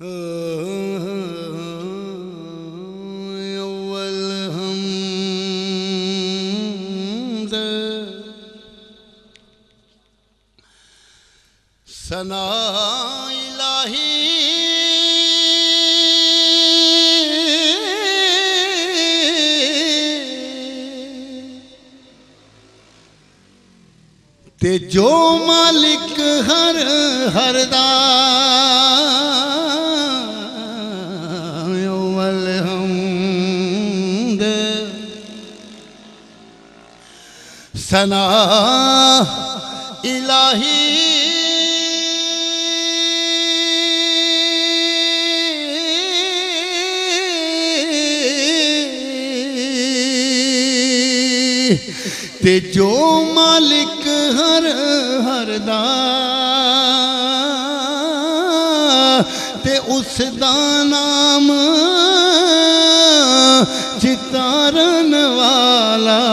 अव्वल हमद सना इलाही ते जो मालिक हर हरदा अव्वल हमद सना इलाही ते जो मालिक हर हरदा ते उस दा नाम चितारन वाला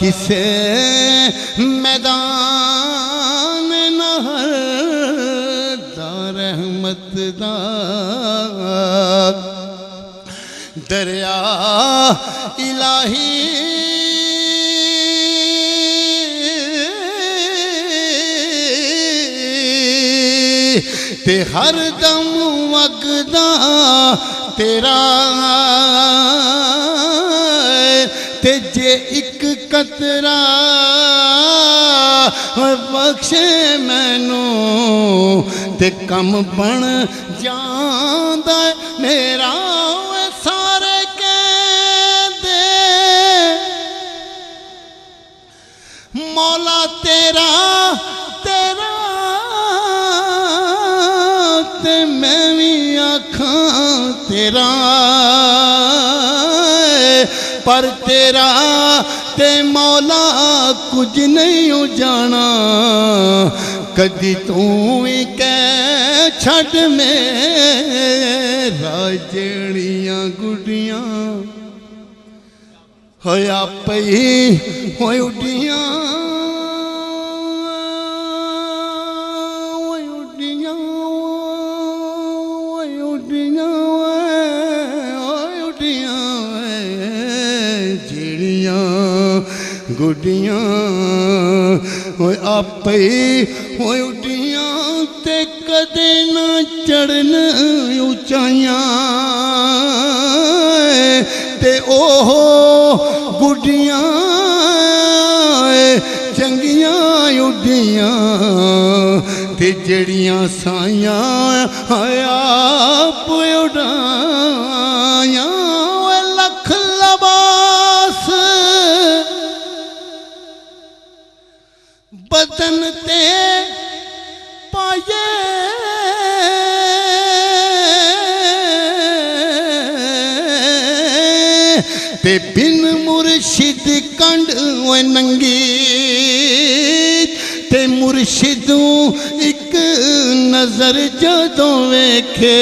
किसे मैदान नहर दा रहमत दा दरिया इलाही ते हर दम वगदा तेरा ते जे एक कतरा बख्शे मैनू ते कम बन जांदा मेरा सारे कहंदे मौला तेरा तेरा ते मैं भी आखां तेरा पर तेरा ते मौला कुछ नहीं जाना कदी तू ही कह छड़ मेरा जेड़ियां गुडियां होया पई होय उडियां गुडियां होय आपे होय उडियां ते कदे न चढ़न ऊंचाइयां ते ओहो गुडियां चंगियां उडियां ते जड़ियां साइयां आप उड़ाया लख लबास बदन ते पाए ते बिन मुर्शिद कंड ओए नंगी ते मुर्शिदू एक नजर जदों वेखे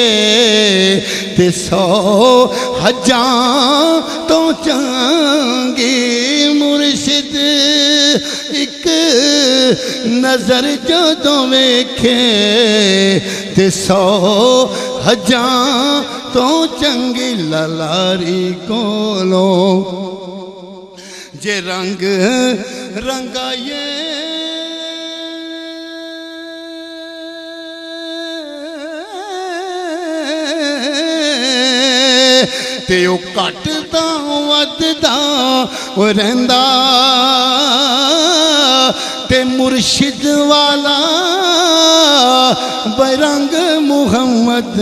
ते 100 हजार तो चंगी मुर्शिद एक नजर जदों वेखे ते 100 हजार तो चंगी ललारी कोलो जे रंग रंगाए ते ओ घटदा वधदा रहिंदा ते मुर्शिद वाला बरंग मुहम्मद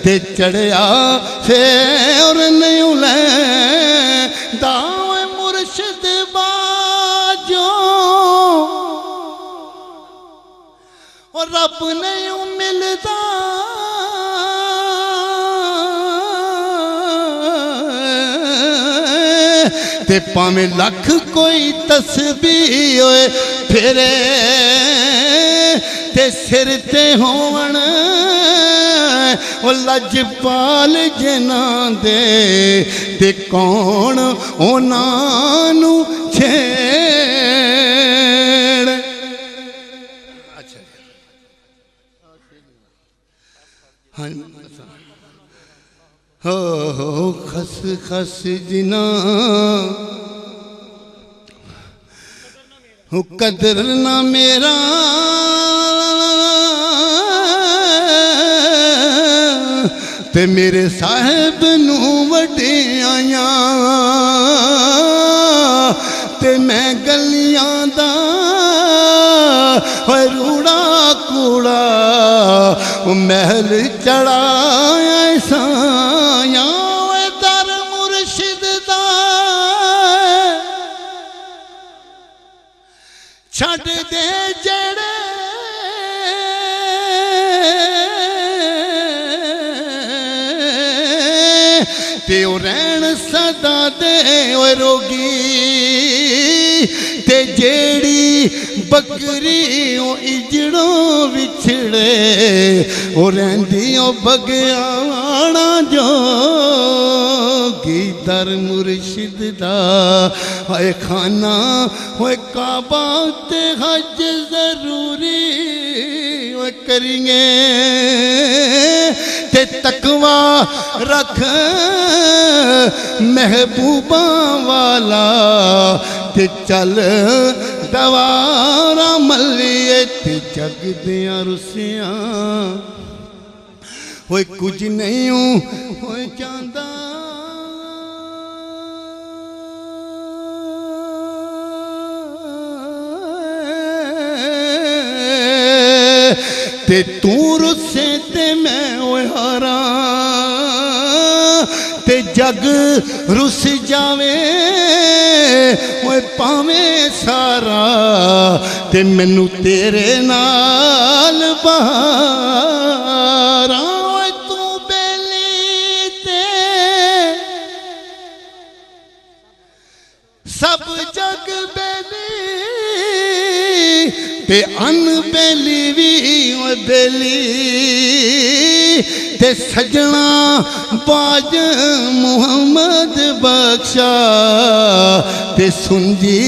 ते चढ़िया फिर नहीं लैंदा मुर्शिद बाजो और रब नहीं मिलदा ते भावें लख कोई तस्बीह होए फिरे ते सिर ते होवन ओ लजपाल जना दे ते कौन उन्हां नू छेड़। अच्छा हाँ हो खस खस जिना हो कदर ना मेरा ते मेरे साहिब नू वड्डियां ते मैं गलियां दा रूड़ा कूड़ा महल चढ़ाया साया दर मुर्शिद दा छड़ दे जड़े ते रहन सदा दे रोगी ते जेड़ी बकरी इजड़ों विछड़े वो रही बगयाना जोगी दर मुर्शिद दा होए खाना होए काबा ते हज जरूरी होए करेंगे ते तकवा रख महबूबा वाला ते चल दवारा मलिए ते जग दिया रुसियां होए कुछ नहीं होए चांदा ते तू रुसे ते मैं ओए हारा ते जग रुस जावे ओए पावे सारा ते मैनू तेरे नाल बहारा ओए तू बेली ते सब जग बेली ते अनबेली भी ओए बेली ते सजना बाज मुहम्मद बख्शा ते सुनजी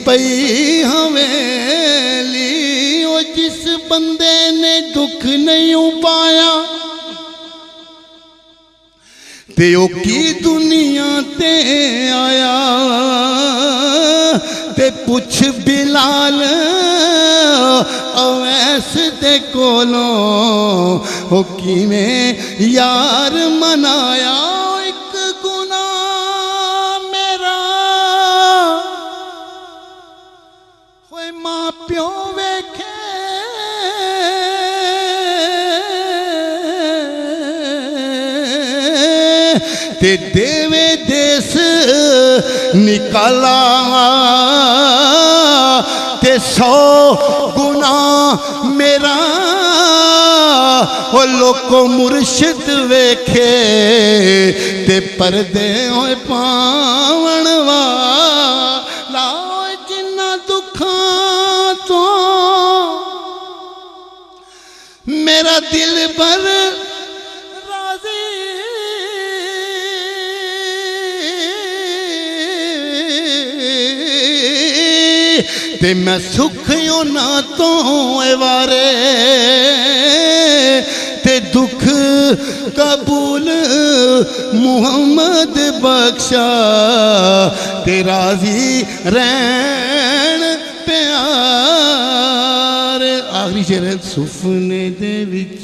पई हवेली ओ जिस बंदे ने दुख नहीं पाया ते ओ की दुनिया ते आया ते पुछ बिलाल अवैस दे कोलों ओ किवें यार मनाया एक गुनाह मेरा होए मां प्यो वेखे ते देवे देस निकाला ते 100 गुना मेरा वो लोको मुर्शिद वेखे ते पर्दे होए पावन वाला जिन्ना दुखां तो मेरा दिल भर राजी ते मैं सुख ना तो वारे ते दुख कबूल मुहम्मद बख्शा ते राजी रहन प्यार। आखिरी शेर है सुफने दे विच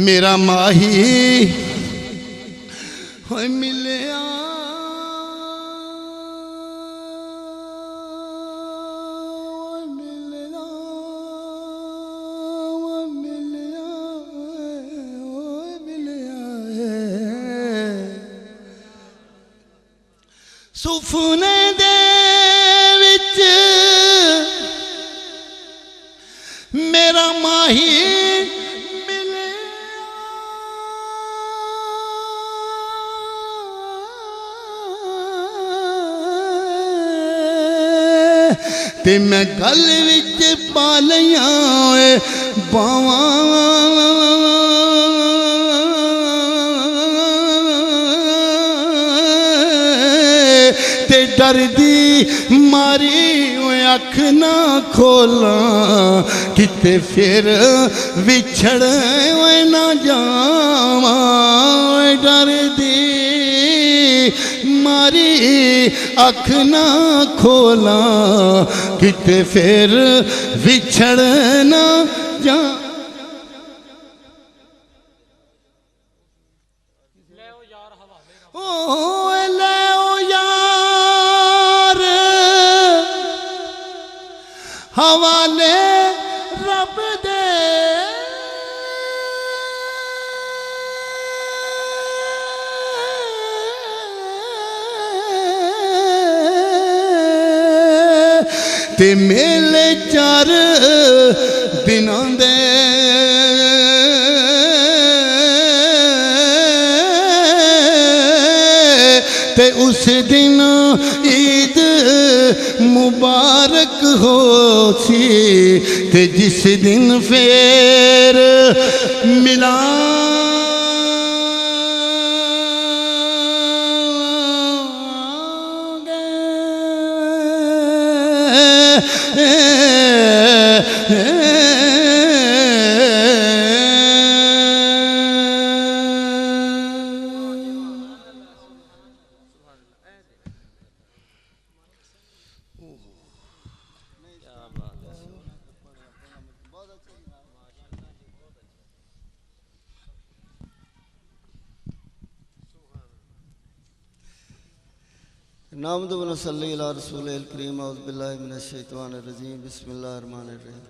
मेरा माही होए मिलिया सुफने दे विच मेरा माही मिले ते मैं गल विच पा लिया बावां डर दी मारी अख ना खोला किते फिर विछड़ ना जावा डर दी मारी अख ना खोला किते फिर विछड़ ना जा हवाले रब दे ते मेले 4 दिनों दे ते उस दिन ईद मुबारक हो सी ते जिस दिन फिर मिला नामद व नसल्ली अला रसूलिल करीम औज़ु बिल्लाहि मिनश शैतानिर रजीम बिस्मिल्लाहिर रहीम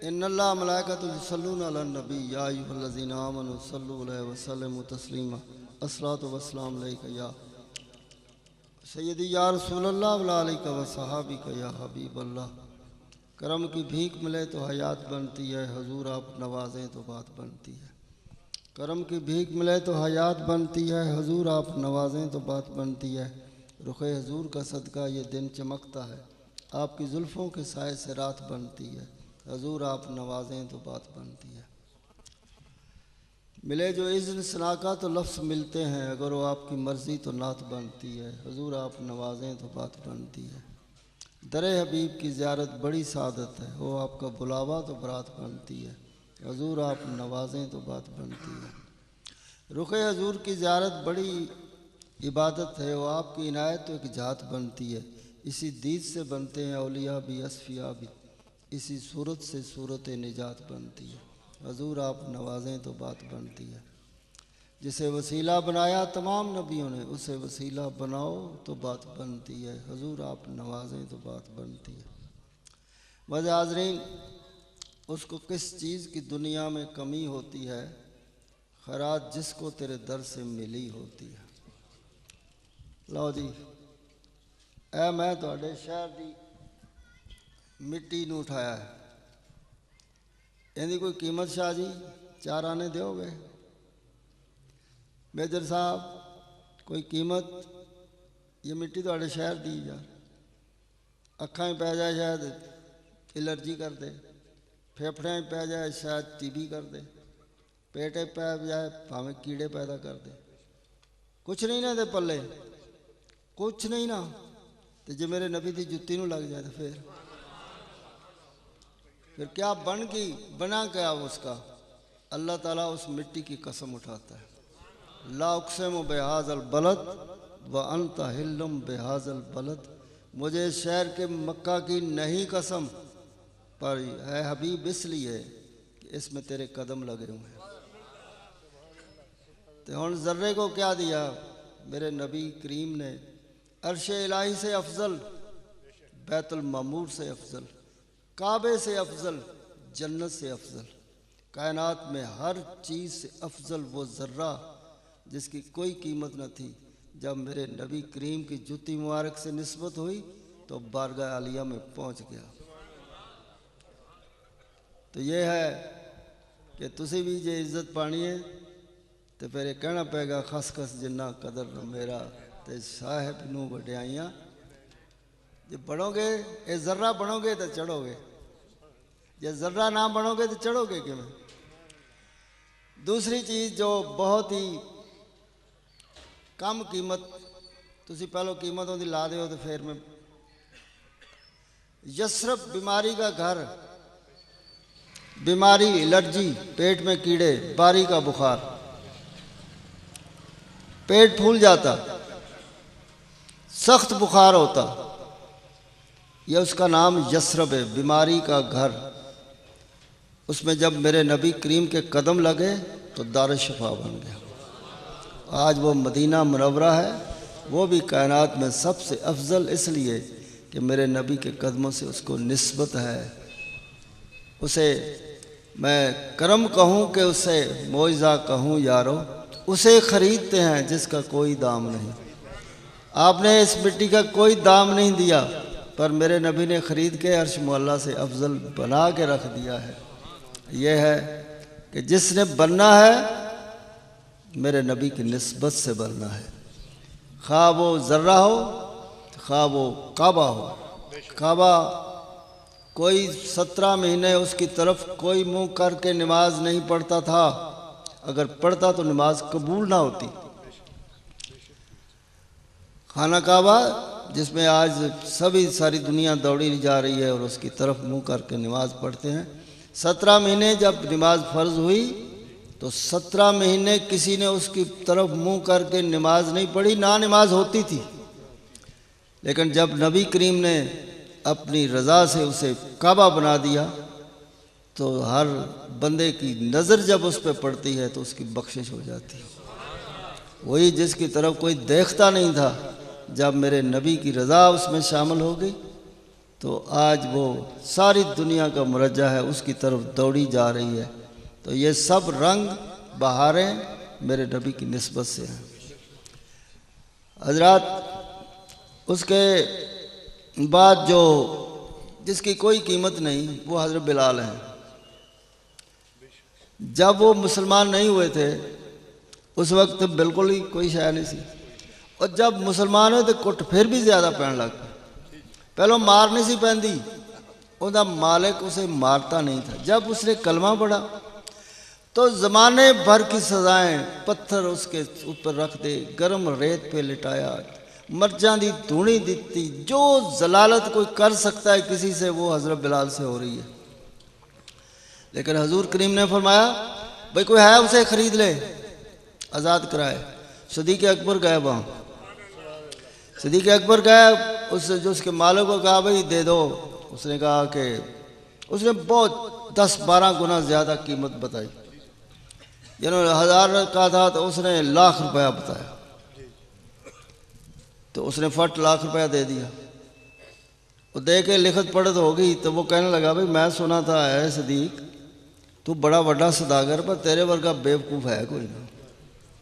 इन्नल्लाह मलाइकतुहु युसल्लूना अलन नबी या अय्युहल्लज़ीना आमनू सल्लु अलैहि व सल्लिमू तस्लीमा अस्सलातु वस्सलामु अलैका या सय्यदी या रसूलल्लाह व अलैका व सहाबिका या हबीबल्लाह। करम की भीख मिले तो हयात बनती है, हुजूर आप नवाजें तो बात बनती है। करम की भीख मिले तो हयात बनती है, हुजूर आप नवाजें तो बात बनती है। रुखे हजूर का सदका ये दिन चमकता है, आपकी जुल्फ़ों के साए से रात बनती है। हजूर आप नवाजें तो बात बनती है। मिले जो इज़्न सना का तो लफ्ज़ मिलते हैं, अगर वो आपकी मर्ज़ी तो नात बनती है। हजूर आप नवाजें तो बात बनती है। दरे हबीब की ज़ियारत बड़ी सादत है, वो आपका बुलावा तो बरात बनती है। हजूर आप नवाजें तो बात बनती है। रुखे हजूर की ज़ियारत बड़ी इबादत है, वो आपकी इनायत तो एक जात बनती है। इसी दीद से बनते हैं औलिया भी असफिया भी, इसी सूरत से सूरत निजात बनती है। हजूर आप नवाजें तो बात बनती है। जिसे वसीला बनाया तमाम नबियों ने, उसे वसीला बनाओ तो बात बनती है। हजूर आप नवाजें तो बात बनती है। वज़ हाज़रीन, उसको किस चीज़ की दुनिया में कमी होती है, खैरात जिसको तेरे दर से मिली होती है। लो जी, ऐ मैं तुहाडे शहर की मिट्टी नूं उठाया है, इहदी कोई कीमत शाह जी 4 आने दोगे? मेजर साहब कोई कीमत? ये मिट्टी तुहाडे शहर दी यार, अखां पै जाए शायद एलर्जी कर दे, फेफड़ियां पै जाए शायद टीबी कर दे, पेटे पै जाए भावें कीड़े पैदा कर दे। कुछ नहीं ना दे पल्ले, कुछ नहीं ना। तो जे मेरे नबी की जुत्ती नूं लग जाए तो फिर क्या बन गई, बना क्या उसका? अल्लाह ताला उस मिट्टी की कसम उठाता है, ला उक़सिमु बिहाज़ल बलद व अंत हिल्लुम बिहाज़ल बलद। मुझे शहर के मक्का की नहीं कसम, पर है हबीब इसलिए कि इसमें तेरे कदम लगे हुए हैं। तो हुण ज़र्रे को क्या दिया मेरे नबी करीम ने? अर्श इलाही से अफजल, बैतुल मामूर से अफजल, काबे से अफजल, जन्नत से अफजल, कायनात में हर चीज़ से अफजल वो ज़र्रा जिसकी कोई कीमत न थी। जब मेरे नबी करीम की जुती मुबारक से निस्बत हुई तो बारगाह आलिया में पहुँच गया। तो ये है कि तुसी भी जे इज्जत पानी है तो फिर कहना पेगा खस खस जिन्ना कदर मेरा ते साहिब नूं वड्याइयां। जे बनोगे ये ज़र्रा बनोगे तो चढ़ोगे, जे ज़र्रा ना बनोगे तो चढ़ोगे किवें? दूसरी चीज़ जो बहुत ही कम कीमत, तुसी पहलो कीमत उहदी ला दो तो फिर मैं यसरब बीमारी का घर बीमारी, एलर्जी, पेट में कीड़े, बारी का बुखार, पेट फूल जाता, सख्त बुखार होता, यह उसका नाम यसरब है, बीमारी का घर। उसमें जब मेरे नबी करीम के कदम लगे तो दार शिफा बन गया। आज वो मदीना मुनव्वरा है, वो भी कायनात में सबसे अफजल इसलिए कि मेरे नबी के कदमों से उसको निस्बत है। उसे मैं करम कहूँ कि उसे मोइज़ा कहूँ यारो, उसे ख़रीदते हैं जिसका कोई दाम नहीं। आपने इस मिट्टी का कोई दाम नहीं दिया, पर मेरे नबी ने ख़रीद के अर्श मुअल्ला से अफजल बना के रख दिया है। यह है कि जिसने बनना है मेरे नबी की निस्बत से बनना है, खा वो ज़र्रा हो, खा वो काबा हो। काबा कोई 17 महीने उसकी तरफ कोई मुंह करके नमाज नहीं पढ़ता था, अगर पढ़ता तो नमाज कबूल ना होती। खाना काबा जिसमें आज सभी सारी दुनिया दौड़ी जा रही है और उसकी तरफ मुंह करके नमाज पढ़ते हैं। 17 महीने जब नमाज फ़र्ज़ हुई तो 17 महीने किसी ने उसकी तरफ मुंह करके नमाज नहीं पढ़ी, ना नमाज होती थी। लेकिन जब नबी करीम ने अपनी रज़ा से उसे काबा बना दिया तो हर बंदे की नज़र जब उस पर पड़ती है तो उसकी बख्शिश हो जाती है। वही जिसकी तरफ कोई देखता नहीं था, जब मेरे नबी की रज़ा उसमें शामिल हो गई तो आज वो सारी दुनिया का मुरज्जा है, उसकी तरफ दौड़ी जा रही है। तो ये सब रंग बहारें मेरे नबी की निस्बत से हैं। हज़रात उसके बाद जो जिसकी कोई कीमत नहीं वो हज़रत बिलाल हैं। जब वो मुसलमान नहीं हुए थे उस वक्त बिल्कुल ही कोई शय नहीं सी, और जब मुसलमान हुए तो कुट फिर भी ज़्यादा पैन लग गए। पहले मार नहीं सी पैंदी, उसका मालिक उसे मारता नहीं था। जब उसने कलमा पढ़ा तो ज़माने भर की सज़ाएँ, पत्थर उसके ऊपर रख दे, गर्म रेत पे लिटाया, मर्जां दी धूनी दी, जो जलालत कोई कर सकता है किसी से वो हज़रत बिलाल से हो रही है। लेकिन हजूर करीम ने फरमाया भाई कोई है उसे ख़रीद ले, आज़ाद कराए। सदीक़ अकबर गए वहाँ, सदीक़ अकबर गए, उससे जो उसके मालिक को कहा भाई दे दो। उसने कहा कि उसने बहुत 10-12 गुना ज़्यादा कीमत बताई। जिन्होंने 1000 का था तो उसने लाख रुपया बताया, तो उसने फट लाख रुपया दे दिया। वो दे के लिखत पढ़त हो गई तो वो कहने लगा भाई मैं सुना था है सदीक तू बड़ा बड़ा सदागर, पर तेरे वर्गा बेवकूफ़ है कोई ना।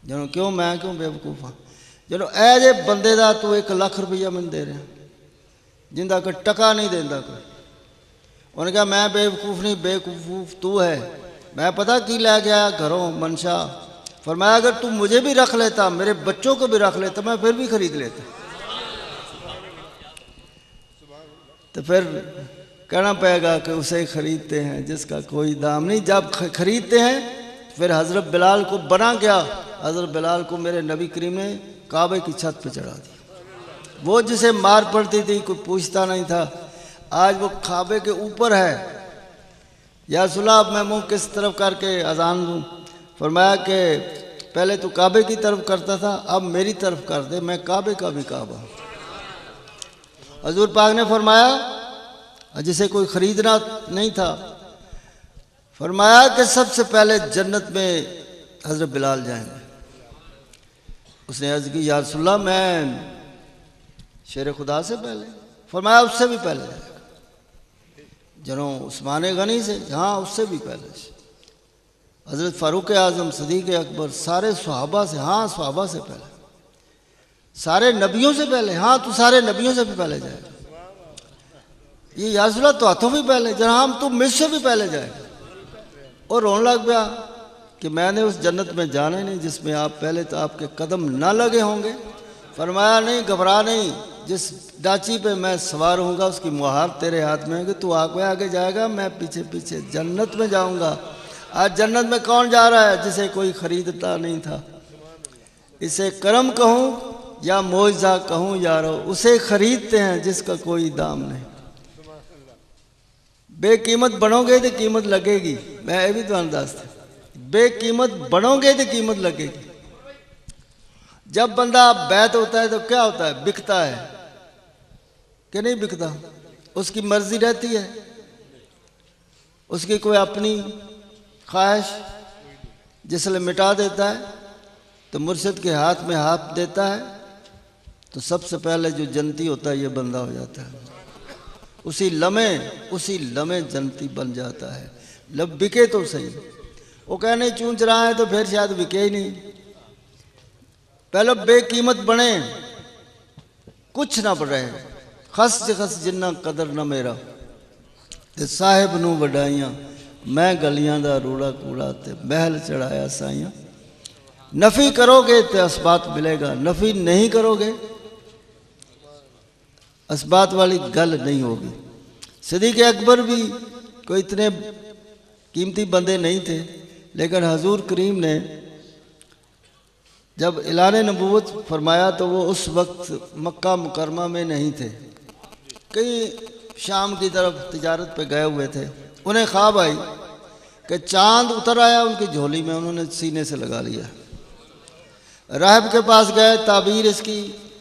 जनो क्यों मैं क्यों बेवकूफ़ हाँ, जनो ऐ जे बंदे दा तू 1 लाख रुपया मैंने दे रहा जिंदा कोई टका नहीं देंदा कोई। उन्होंने कहा मैं बेवकूफ़ नहीं, बेवकूफ़ तू है। मैं पता की लै गया घरों मंशा, फरमाया अगर तू मुझे भी रख लेता, मेरे बच्चों को भी रख लेता, मैं फिर भी ख़रीद लेता। तो फिर कहना पड़ेगा कि उसे ख़रीदते हैं जिसका कोई दाम नहीं। जब ख़रीदते हैं फिर हज़रत बिलाल को बना गया, हज़रत बिलाल को मेरे नबी करीम ने काबे की छत पे चढ़ा दिया। वो जिसे मार पड़ती थी कोई पूछता नहीं था, आज वो काबे के ऊपर है। या सुला अब मैं मुँह किस तरफ करके अजान दूँ? फरमाया कि पहले तो काबे की तरफ करता था, अब मेरी तरफ कर दे, मैं काबे का भी काबा। हजूर पाक ने फरमाया जिसे कोई ख़रीदना नहीं था, फरमाया कि सबसे पहले जन्नत में हज़रत बिलाल जाएंगे। उसने अर्ज़ की या रसूलल्लाह मैं शेर खुदा से पहले? फरमाया उससे भी पहले जाएगा। जनो उस्मान गनी से, हाँ उससे भी पहले। हज़रत फ़ारूक आज़म, सदीक़ अकबर, सारे सहाबा से, हाँ सहाबा से पहले। सारे नबियों से पहले, हाँ तू सारे नबियों से भी पहले जाएगा। ये या रसूलल्लाह तो हाथों भी पहले, जनाब तू मुझसे भी पहले जाएगा। और रोने लग गया कि मैंने उस जन्नत में जाना ही नहीं जिसमें आप पहले तो आपके कदम ना लगे होंगे। फरमाया नहीं घबरा नहीं, जिस डाची पे मैं सवार होऊंगा उसकी मुहार तेरे हाथ में है कि तू आगे आगे जाएगा, मैं पीछे पीछे जन्नत में जाऊंगा। आज जन्नत में कौन जा रहा है? जिसे कोई ख़रीदता नहीं था। इसे करम कहूँ या मोइज़ा कहूँ यारो, उसे ख़रीदते हैं जिसका कोई दाम नहीं। बेकीमत बनोगे तो कीमत लगेगी। मैं ये भी तुहानू दसदा, बेकीमत बनोगे तो कीमत लगेगी। जब बंदा बैत होता है तो क्या होता है, बिकता है कि नहीं बिकता? उसकी मर्जी रहती है, उसकी कोई अपनी ख्वाहिश जिसले मिटा देता है तो मुर्शिद के हाथ में हाथ देता है तो सबसे पहले जो जनती होता है ये बंदा हो जाता है। उसी लम्हे जनती बन जाता है। लब बिके तो सही, वो कह नहीं चूंच रहा है तो फिर शायद बिके ही नहीं। पहले बेकीमत बने, कुछ ना पड़े, खस जिन्ना कदर ना मेरा ते साहिब नू वडाइयां, मैं गलियां दा रूड़ा कूड़ा ते महल चढ़ाया साइयां। नफ़ी करोगे तो असबात मिलेगा, नफ़ी नहीं करोगे असबात वाली गल नहीं होगी। सिद्दीक़ अकबर भी कोई इतने कीमती बंदे नहीं थे, लेकिन हजूर करीम ने जब ऐलान नबूवत फरमाया तो वो उस वक्त मक्का मुकरमा में नहीं थे, कहीं शाम की तरफ तिजारत पे गए हुए थे। उन्हें ख्वाब आई कि चांद उतर आया उनकी झोली में, उन्होंने सीने से लगा लिया। राहिब के पास गए, ताबीर इसकी,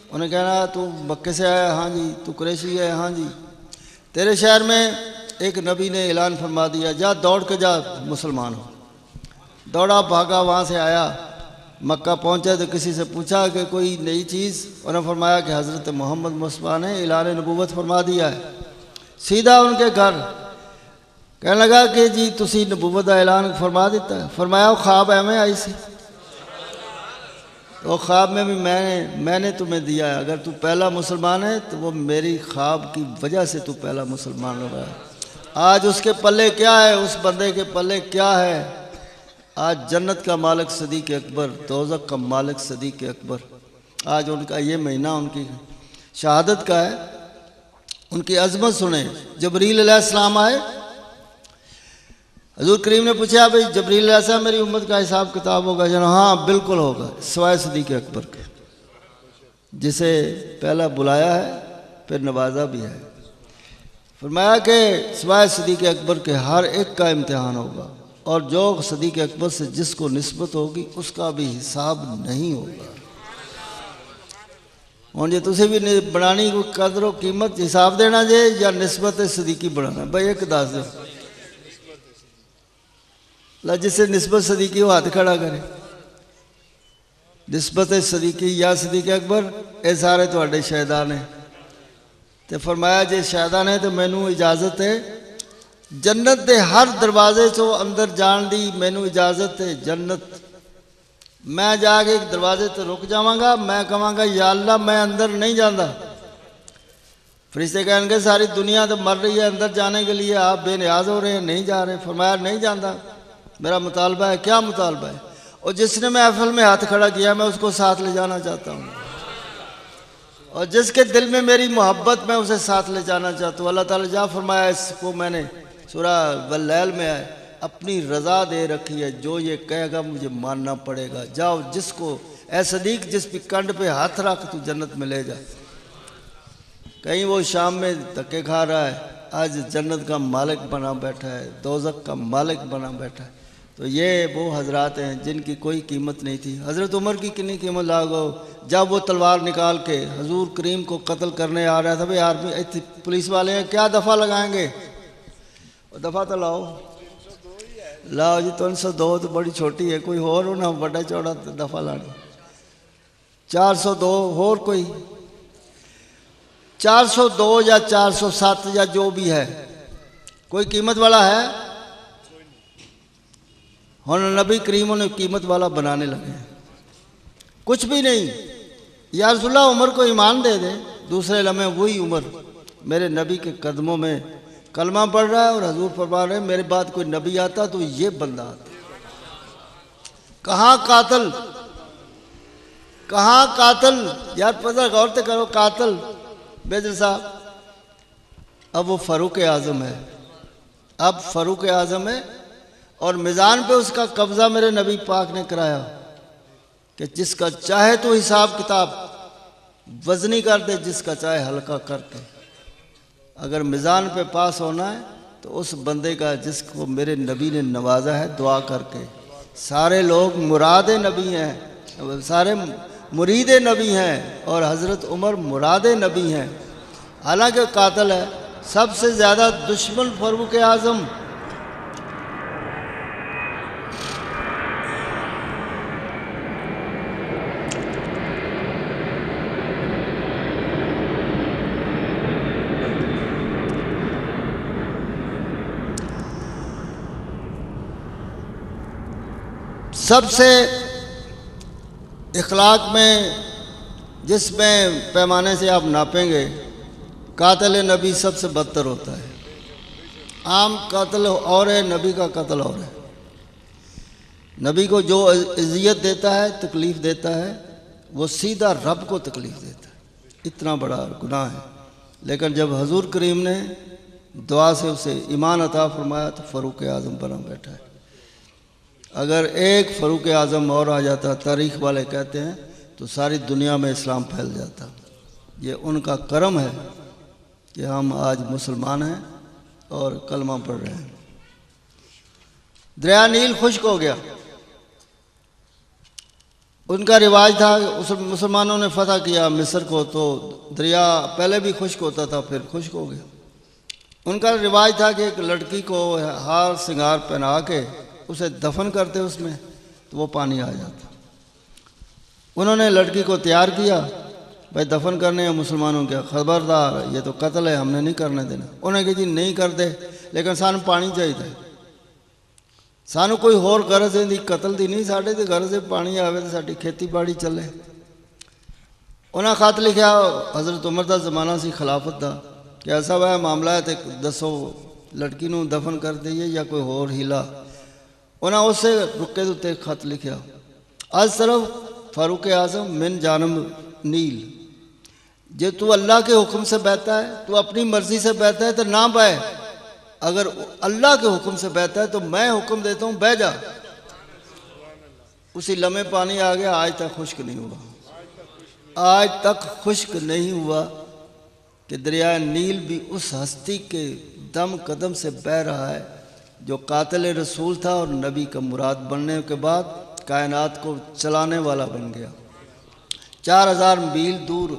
उन्हें कहना तू मक्के से आया? हाँ जी। तू कुरैशी है? हाँ जी। तेरे शहर में एक नबी ने ऐलान फरमा दिया, जा दौड़ के जा मुसलमान हो। दौड़ा भागा, वहाँ से आया, मक्का पहुँचा तो किसी से पूछा कि कोई नई चीज़, उन्होंने फरमाया कि हज़रत मोहम्मद मुस्तफ़ा ने ऐलान नबूवत फरमा दिया है। सीधा उनके घर, कहने लगा कि जी तुसी नबूवत का ऐलान फरमा दिता है। फरमाया वो ख्वाब एवं आई सी, वो ख्वाब में भी मैंने तुम्हें दिया है। अगर तू पहला मुसलमान है तो वो मेरी ख्वाब की वजह से तू पहला मुसलमान हो गया। आज उसके पल्ले क्या है, उस बंदे के पल्ले क्या है? आज जन्नत का मालिक सिद्दीक़ अकबर, दोज़ख का मालिक सिद्दीक़ अकबर। आज उनका ये महीना उनकी शहादत का है। उनकी अज़मत सुने। जबरील अलैहिस्सलाम आए, हजूर करीम ने पूछा भाई जबरील ऐसा मेरी उम्मत का हिसाब किताब होगा? जनाब हाँ बिल्कुल होगा, सिवाय सिद्दीक़ अकबर के, जिसे पहला बुलाया है फिर नवाजा भी है। फरमाया कि सिवाय सिद्दीक़ अकबर के हर एक का इम्तिहान होगा, और जो सिद्दीक़ अकबर से जिसको निस्बत होगी उसका भी हिसाब नहीं होगा। और जे तुसी भी बनानी कोई कदर कीमत हिसाब देना जे या निस्बत सिद्दीकी बनाना, भाई एक दस दो ला, जिससे निस्बत सिद्दीकी वो हाथ खड़ा करे। निस्बत सिद्दीकी या सिद्दीक़ अकबर, ये सारे तुहाडे शहदा ने। तो फरमाया जे शहदा ने तो मैनू इजाज़त है जन्नत के हर दरवाजे चो अंदर जान दी, मैनू इजाज़त है जन्नत। मैं जाके एक दरवाजे तो रुक जावांगा, मैं कहांगा या अल्लाह मैं अंदर नहीं जाता। फरिश्ते कहेंगे सारी दुनिया तो मर रही है, अंदर जाने के लिए आप बेनियाज हो रहे हैं, नहीं जा रहे। फरमाया नहीं जाता, मेरा मुतालबा है। क्या मुतालबा है? और जिसने महफिल में हाथ खड़ा किया मैं उसको साथ ले जाना चाहता हूँ, और जिसके दिल में मेरी मोहब्बत मैं उसे साथ ले जाना चाहता हूँ। अल्लाह ताला जहाँ फरमाया, इसको मैंने सूरह वल्लैल में अपनी रज़ा दे रखी है, जो ये कहेगा मुझे मानना पड़ेगा। जाओ जिसको ए सदीक जिस भी कंड पे हाथ रख तू जन्नत में ले जा। कहीं वो शाम में धक्के खा रहा है, आज जन्नत का मालिक बना बैठा है, दोज़ख का मालिक बना बैठा है। तो ये वो हजरात हैं जिनकी कोई कीमत नहीं थी। हज़रत उमर की कितनी कीमत लागो, जब वो तलवार निकाल के हजूर करीम को कत्ल करने आ रहा था, भाई आर्मी पुलिस वाले हैं क्या दफ़ा लगाएंगे? दफ़ा तो लाओ जी। 302 तो बड़ी छोटी है, कोई होर ना बड़ा चौड़ा दफ़ा लानी। 402 होर कोई 402 या 407 या जो भी है, कोई कीमत वाला है? हुन नबी करीम उन्हें कीमत वाला बनाने लगे हैं। कुछ भी नहीं। या रसूलल्लाह उमर को ईमान दे दे, दूसरे लम्हे वही उमर मेरे नबी के कदमों में कलमा पढ़ रहा है और हजूर फरमा रहे हैं मेरे बाद कोई नबी आता तो ये बंदा आता। कहाँ कातल, कहाँ कातल? यार पता गौर से करो, कातल बेदर साहब अब वो फ़ारूक आज़म है, अब फ़ारूक आज़म है। और मिज़ान पे उसका कब्ज़ा मेरे नबी पाक ने कराया कि जिसका चाहे तो हिसाब किताब वज़नी कर दे, जिसका चाहे हल्का करके। अगर मिज़ान पे पास होना है तो उस बंदे का जिसको मेरे नबी ने नवाजा है दुआ करके। सारे लोग मुराद नबी हैं, सारे मुरीद नबी हैं, और हज़रत उमर मुराद नबी हैं, हालांकि कातिल है। सबसे ज़्यादा दुश्मन फारूक आज़म। सबसे इखलाक में जिसमें पैमाने से आप नापेंगे, कातिल नबी सबसे बदतर होता है। आम कातिल और है, नबी का कत्ल और है। नबी को जो अज़ियत देता है, तकलीफ़ देता है, वो सीधा रब को तकलीफ़ देता है। इतना बड़ा गुनाह है। लेकिन जब हजूर करीम ने दुआ से उसे ईमान अता फरमाया तो फ़ारूक आज़म बना बैठा है। अगर एक फ़ारूक आज़म और आ जाता, तारीख़ वाले कहते हैं, तो सारी दुनिया में इस्लाम फैल जाता। ये उनका करम है कि हम आज मुसलमान हैं और कलमा पढ़ रहे हैं। दरिया नील खुश्क हो गया। उनका रिवाज था, उस मुसलमानों ने फतह किया मिस्र को, तो दरिया पहले भी खुश्क होता था, फिर खुश्क हो गया। उनका रिवाज था कि एक लड़की को हार श्रृंगार पहना के उसे दफन करते उसमें, तो वो पानी आ जाता। उन्होंने लड़की को तैयार किया, भाई दफन करने हैं मुसलमानों के, खबरदार ये तो कत्ल है, हमने नहीं करने देना। उन्हें कहा जी नहीं कर दे, लेकिन सानू पानी चाहिए, सानू कोई होर गरज दी कत्ल दी नहीं, साढ़े तो गरज है पानी आवे तो साडी खेती बाड़ी चले। उन्हें खत लिखा, हज़रत उमर का जमाना सी खिलाफत का, कि ऐसा वह मामला है तो दसो लड़की नूं दफन कर दईए या कोई होर हीला। उन्हें उससे रुके उत्ते खत लिखा, अज तरफ फारूक आज़म मिन जानब नील, जे तू अल्लाह के हुक्म से बहता है, तू अपनी मर्जी से बहता है तो ना बह, अगर अल्लाह के हुक्म से बहता है तो मैं हुक्म देता हूँ बह जा। उसी लम्हे पानी आ गया, आज तक खुश्क नहीं हुआ, आज तक खुश्क नहीं हुआ कि दरिया नील भी उस हस्ती के दम कदम से बह रहा है जो कातिल रसूल था और नबी का मुराद बनने के बाद कायनात को चलाने वाला बन गया। 4000 मील दूर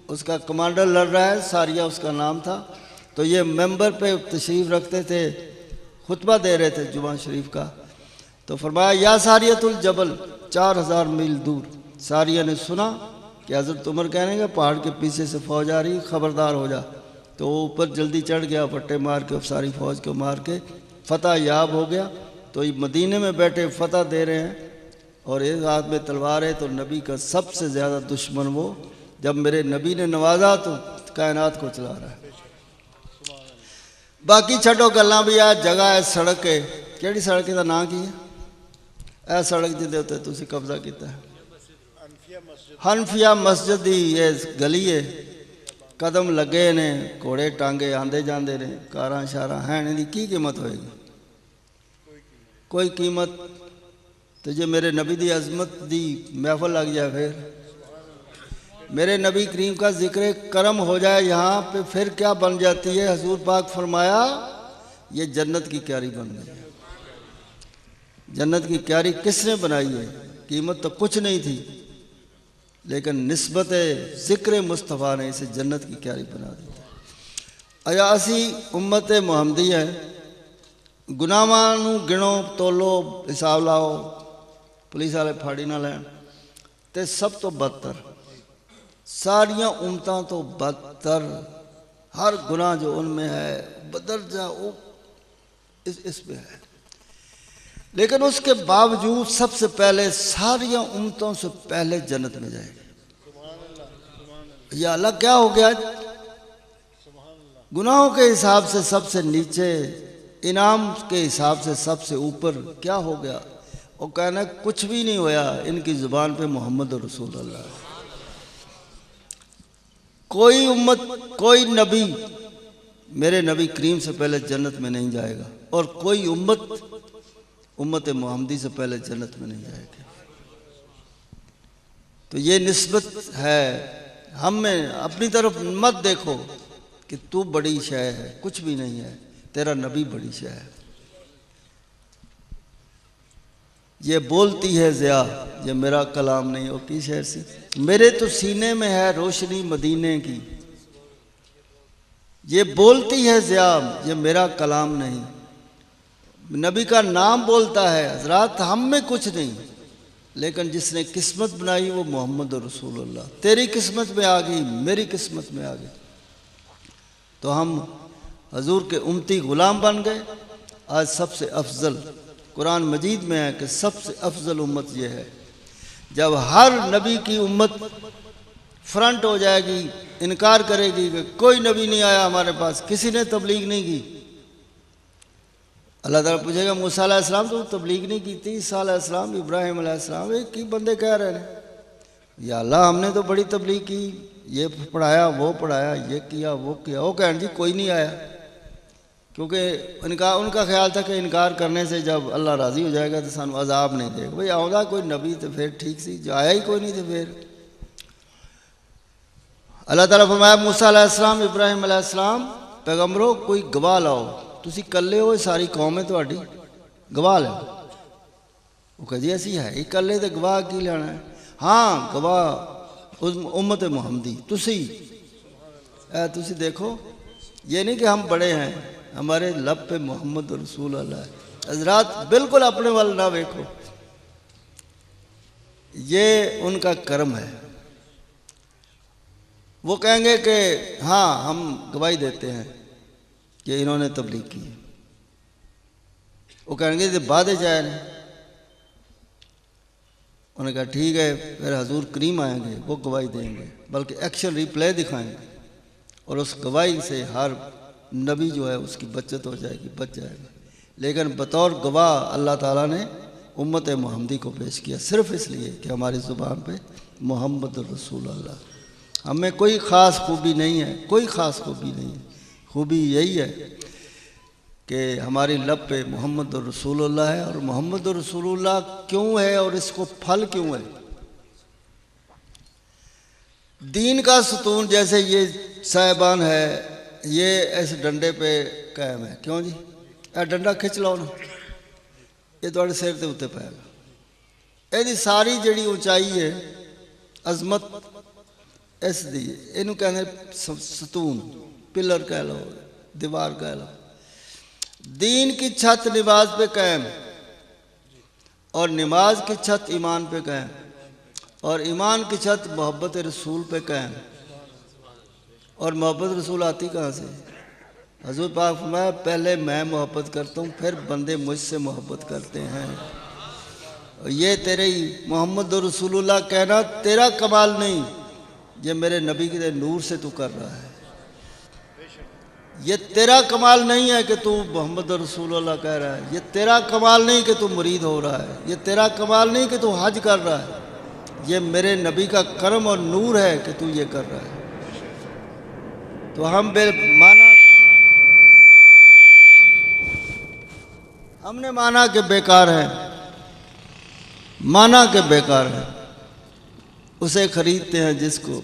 उसका कमांडर लड़ रहा है, सारिया उसका नाम था। तो ये मेंबर पे तशरीफ़ रखते थे, खुतबा दे रहे थे जुमा शरीफ का। तो फरमाया या सारियतुल जबल, 4000 मील दूर। सारिया ने सुना कि हज़रत उमर कहने का पहाड़ के पीछे से फौज आ रही, खबरदार हो जा। तो वो ऊपर जल्दी चढ़ गया, पट्टे मार के सारी फौज को मार के फतह याब हो गया। तो ये मदीने में बैठे फतह दे रहे हैं और एक हाथ में तलवार है। तो नबी का सबसे ज़्यादा दुश्मन वो, जब मेरे नबी ने नवाजा तो कायनात को चला रहा है। बाकी छड्डो गल्लां भी, आ जगह है, सड़क है, किहड़ी सड़क का नाम की है? यह सड़क जिहदे उत्ते तुसीं कब्जा किया है, हनफिया मस्जिद की ये गली है। कदम लगे ने, घोड़े टांगे आंदे जाते ने, कारां शारां हैं, इहदी की कीमत होएगी? कोई कीमत। तो जे मेरे नबी की अजमत की महफल लग जाए, फिर मेरे नबी करीम का जिक्र करम हो जाए यहाँ पे, फिर क्या बन जाती है? हजूर पाक फरमाया ये जन्नत की क्यारी बन गई। जन्नत की क्यारी किसने बनाई है? कीमत तो कुछ नहीं थी, लेकिन निस्बत जिक्र मुस्तफ़ा ने इसे जन्नत की क्यारी बना दी। अया असी उम्मत मुहम्मदी है, गुनाहां नूं गिणो तोलो हिसाब लाओ, पुलिस वाले फाड़ी ना लैन, ते सब तो बदतर, सारिया उम्मतां तो बदतर, हर गुनाह जो उनमें है बदरजा वो इस पे है। लेकिन उसके बावजूद सबसे पहले सारिया उम्मतों से पहले जन्नत में जाएगी। या अल्लाह क्या हो गया? गुनाहों के हिसाब से सबसे नीचे, इनाम के हिसाब से सबसे ऊपर क्या हो गया? वो कहना कुछ भी नहीं होया, इनकी जुबान पे मोहम्मद रसूलुल्लाह। कोई उम्मत, कोई नबी मेरे नबी करीम से पहले जन्नत में नहीं जाएगा, और कोई उम्मत मुहम्मदी से पहले जन्नत में नहीं जाएगी। तो ये निस्बत है। हम में अपनी तरफ मत देखो कि तू बड़ी शय है, कुछ भी नहीं है। तेरा नबी बड़ी शय है। ये बोलती है ज़िया, ये मेरा कलाम नहीं। हो की शहर से मेरे तो सीने में है रोशनी मदीने की। ये बोलती है ज़िया, ये मेरा कलाम नहीं। नबी का नाम बोलता है हजरात, हम में कुछ नहीं, लेकिन जिसने किस्मत बनाई वो मोहम्मद रसूलुल्लाह। तेरी किस्मत में आ गई, मेरी किस्मत में आ गई, तो हम हजूर के उम्मती गुलाम बन गए। आज सबसे अफजल कुरान मजीद में है कि सबसे अफजल उम्मत ये है। जब हर नबी की उम्मत फ्रंट हो जाएगी, इनकार करेगी कि कोई नबी नहीं आया हमारे पास, किसी ने तबलीग नहीं की, अल्लाह ताला पूछेगा मूसा अलैहिस्सलाम तो तबलीग नहीं की थी, ईसा अलैहिस्सलाम, इब्राहिम अलैहिस्सलाम, एक ही बंदे कह रहे हैं या अल्लाह हमने तो बड़ी तबलीग की, ये पढ़ाया वो पढ़ाया, ये किया वो किया। वो कहन जी कोई नहीं आया, क्योंकि उनका ख्याल था कि इनकार करने से जब अल्लाह राज़ी हो जाएगा तो सानू अजाब नहीं देगा। भाई आउंदा कोई नबी तो फिर ठीक सी, जो आया ही कोई नहीं तो फिर अल्लाह ताला फरमाया मूसा अलैहिस्सलाम, इब्राहिम अलैहिस्सलाम, पैगंबरों कोई गवाह लाओ, तुसी कल्ले हो, सारी कौम है तुहाडी, गवाह लो। वो कह जी असी है ही कल्ले तो गवाह की लेना है। हाँ गवाह उम्मत मुहम्मदी तुसी देखो, ये नहीं कि हम बड़े हैं, हमारे लब पे मोहम्मद रसूल अल्लाह है। हजरात बिल्कुल अपने वाल ना देखो, ये उनका कर्म है। वो कहेंगे कि हाँ हम गवाही देते हैं कि इन्होंने तबलीग की। वो कहेंगे ये बाद जाए नहीं। उन्होंने कहा ठीक है, फिर हजूर करीम आएंगे, वो गवाही देंगे, बल्कि एक्शन रिप्ले दिखाएंगे, और उस गवाही से हर नबी जो है उसकी बचत हो जाएगी, बच जाएगा। लेकिन बतौर गवाह अल्लाह ताला ने उम्मत मुहम्मदी को पेश किया, सिर्फ इसलिए कि हमारी ज़ुबान पे मोहम्मद रसूल अल्लाह। हमें कोई ख़ास खूबी नहीं है, कोई ख़ास खूबी नहीं है। खूबी यही है कि हमारी लब पे मोहम्मद रसूलुल्लाह है। और मोहम्मद रसूलुल्लाह क्यों है और इसको फल क्यों है? दीन का सतून जैसे ये साहिबान है, ये इस डंडे पे कायम है। क्यों जी? यह डंडा खिंच लो ना, ये थोड़े सिर के उत्ते पैगा। यदी सारी जी ऊंचाई है, अजमत इस दी, इनू कहते सतून, पिलर कह लो, दीवार कह लो। दीन की छत नमाज पे कायम, और नमाज की छत ईमान पे कायम, और ईमान की छत मोहब्बत रसूल पे कायम। और मोहब्बत रसूल आती कहाँ से? हजूर पाक फरमाया पहले मैं मोहब्बत करता हूँ, फिर बंदे मुझसे मोहब्बत करते हैं। ये तेरे मोहम्मद रसूलुल्लाह कहना तेरा कमाल नहीं, ये मेरे नबी के नूर से तू कर रहा है। ये तेरा कमाल नहीं है कि तू मोहम्मद रसूलुल्लाह कह रहा है, ये तेरा कमाल नहीं कि तू मुरीद हो रहा है, ये तेरा कमाल नहीं कि तू हज कर रहा है, ये मेरे नबी का करम और नूर है कि तू ये कर रहा है। तो हमने माना कि बेकार है, माना कि बेकार है। उसे खरीदते हैं जिसको